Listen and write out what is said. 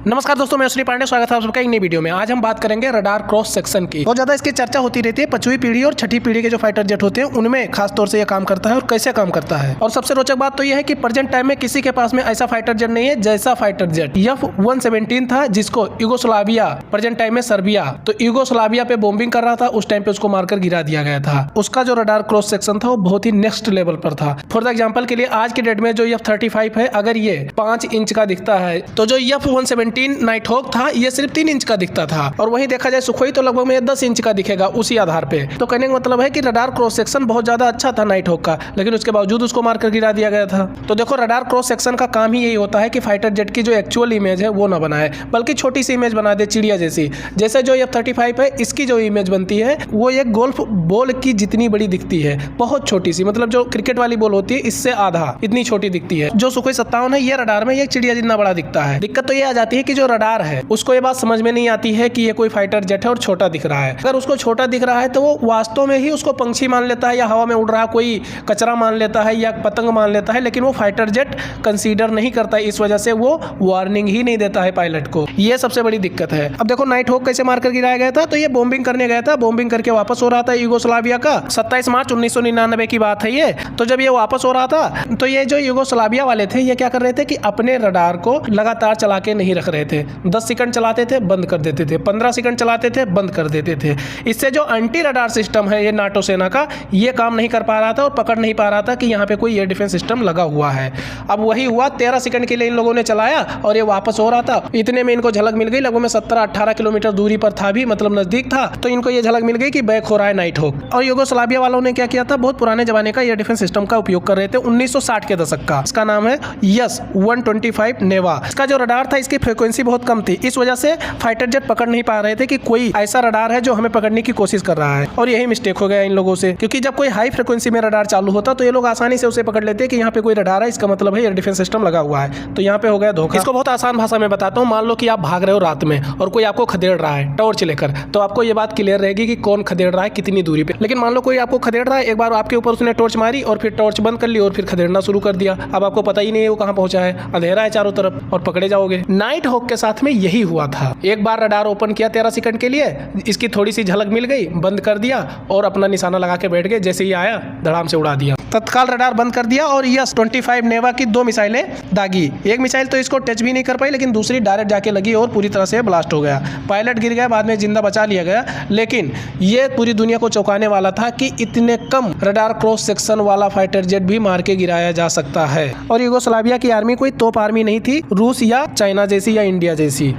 नमस्कार दोस्तों, मैं श्री पांडे, स्वागत है आप सबका एक नई वीडियो में। आज हम बात करेंगे रडार क्रॉस सेक्शन की। बहुत ज्यादा इसकी चर्चा होती रहती है। 5वीं पीढ़ी और 6ठी पीढ़ी के जो फाइटर जेट होते हैं उनमें खास तौर से ये काम करता है और कैसे काम करता है। और सबसे रोचक बात तो यह है कि प्रेजेंट टाइम में किसी के पास में ऐसा फाइटर जेट नहीं है जैसा फाइटर जेट F-117 था, जिसको यूगोस्लाविया, प्रेजेंट टाइम में सर्बिया, तो यूगोस्लाविया पे बॉम्बिंग कर रहा था। उस टाइम पे उसको मारकर गिरा दिया गया था। उसका जो रडार क्रॉस सेक्शन था वो बहुत ही नेक्स्ट लेवल पर था। फॉर द एग्जाम्पल के लिए आज के डेट में जो F-35 है, अगर ये 5 इंच का दिखता है तो जो F-117 नाइट हॉक था ये सिर्फ 3 इंच का दिखता था। और वहीं देखा जाए सुखोई तो लगभग में 10 इंच का दिखेगा उसी आधार पे। तो कहने का मतलब है कि रडार क्रॉस सेक्शन बहुत ज्यादा अच्छा था नाइट हॉक का, लेकिन उसके बावजूद उसको मारकर गिरा दिया गया था। तो देखो, रडार क्रॉस सेक्शन का काम ही यही होता है कि फाइटर जेट की जो एक्चुअल इमेज है वो ना बनाए, बल्कि छोटी सी इमेज बना दे, चिड़िया जैसी। जैसे जो F-35 है, इसकी जो इमेज बनती है वो एक गोल्फ बॉल की जितनी बड़ी दिखती है, बहुत छोटी सी, मतलब जो क्रिकेट वाली बॉल होती है इससे आधा इतनी छोटी दिखती है। जो सुखोई 57 है ये रडार में एक चिड़िया जितना बड़ा दिखता है। दिक्कत तो ये आ जाती है कि जो रडार है उसको ये बात समझ में नहीं आती है कि ये कोई फाइटर जेट है और छोटा दिख रहा है। अगर उसको छोटा दिख रहा है तो वो वास्तव में ही उसको पंछी मान लेता है, या हवा में उड़ रहा कोई कचरा मान लेता है, या पतंग मान लेता है, लेकिन वो फाइटर जेट कंसीडर नहीं करता है। इस वजह से वो वार्निंग ही नहीं देता है पायलट को। ये सबसे बड़ी दिक्कत है। अब देखो, नाइट हॉक कैसे मारकर गिराया गया था। तो ये बॉम्बिंग करने गया था, बॉम्बिंग करके वापस हो रहा था यूगोस्लाविया का। 27 मार्च 1999 की बात है ये। तो जब ये वापस हो रहा था तो ये जो यूगोस्लाविया वाले थे ये क्या कर रहे थे कि अपने रडार को लगातार चला के नहीं रख रहे थे। 10 सेकंड चलाते थे, बंद कर देते थे, 15 सेकंड चलाते थे, बंद कर देते थे। इससे जो एंटी रडार सिस्टम है ये नाटो सेना का, ये काम नहीं कर पा रहा था और पकड़ नहीं पा रहा था कि यहाँ पे कोई एयर डिफेंस सिस्टम लगा हुआ है। अब वही हुआ, 13 सेकंड के लिए इन लोगों ने चलाया और ये वापस हो रहा था। इतने में इनको झलक मिल गई, लगभग में 17-18 किलोमीटर दूरी पर था भी, मतलब नजदीक था। तो इनको ये झलक मिल गई कि बैक हो रहा है नाइट हॉक। और यूगोस्लाविया वालों ने क्या किया था, बहुत पुराने जमाने का एयर डिफेंस सिस्टम का उपयोग कर रहे थे, 1960 के दशक का। इसका नाम है S-125 नेवा। इसका जो रडार था इसकी फ्रीक्वेंसी बहुत कम थी, इस वजह से फाइटर जेट पकड़ नहीं पा रहे थे कि कोई ऐसा रडार है जो हमें पकड़ने की कोशिश कर रहा है। और यही मिस्टेक हो गया इन लोगों से, क्योंकि जब कोई हाई फ्रीक्वेंसी में रडार चालू होता तो ये लोग आसानी से उसे पकड़ लेते कि यहाँ पे कोई रडार है, इसका मतलब है एयर डिफेंस सिस्टम लगा हुआ है। तो यहाँ पे हो गया धोखा। इसको बहुत आसान भाषा में बताता हूँ। मान लो कि आप भाग रहे हो रात में और कोई आपको खदेड़ रहा है टॉर्च लेकर, तो आपको ये बात क्लियर रहेगी कि कौन खदेड़ रहा है, कितनी दूरी पे। लेकिन मान लो कोई आपको खदेड़ रहा है, एक बार आपके ऊपर उसने टॉर्च मारी और फिर टॉर्च बंद कर ली और फिर खदेड़ना शुरू कर दिया। अब आपको पता ही नहीं है वो कहाँ पहुंचा है, अंधेरा है चारों तरफ और पकड़े जाओगे। नाइट हॉक के साथ में यही हुआ था। एक बार रडार ओपन किया 13 सेकंड के लिए, इसकी थोड़ी सी झलक मिल गई, बंद कर दिया और अपना निशाना लगा के बैठ गए। जैसे ही आया धड़ाम से उड़ा दिया, तत्काल रडार बंद कर दिया। और S-25 नेवा की 2 मिसाइलें दागी। एक मिसाइल तो इसको टच भी नहीं कर पाई, लेकिन दूसरी डायरेक्ट जाके लगी और पूरी तरह से ब्लास्ट हो गया। पायलट गिर गया, बाद में जिंदा बचा लिया गया। लेकिन ये पूरी दुनिया को चौंकाने वाला था कि इतने कम रडार क्रॉस सेक्शन वाला फाइटर जेट भी मार के गिराया जा सकता है। और यूगोस्लाविया की आर्मी कोई तोप आर्मी नहीं थी, रूस या चाइना जैसी या इंडिया जैसी।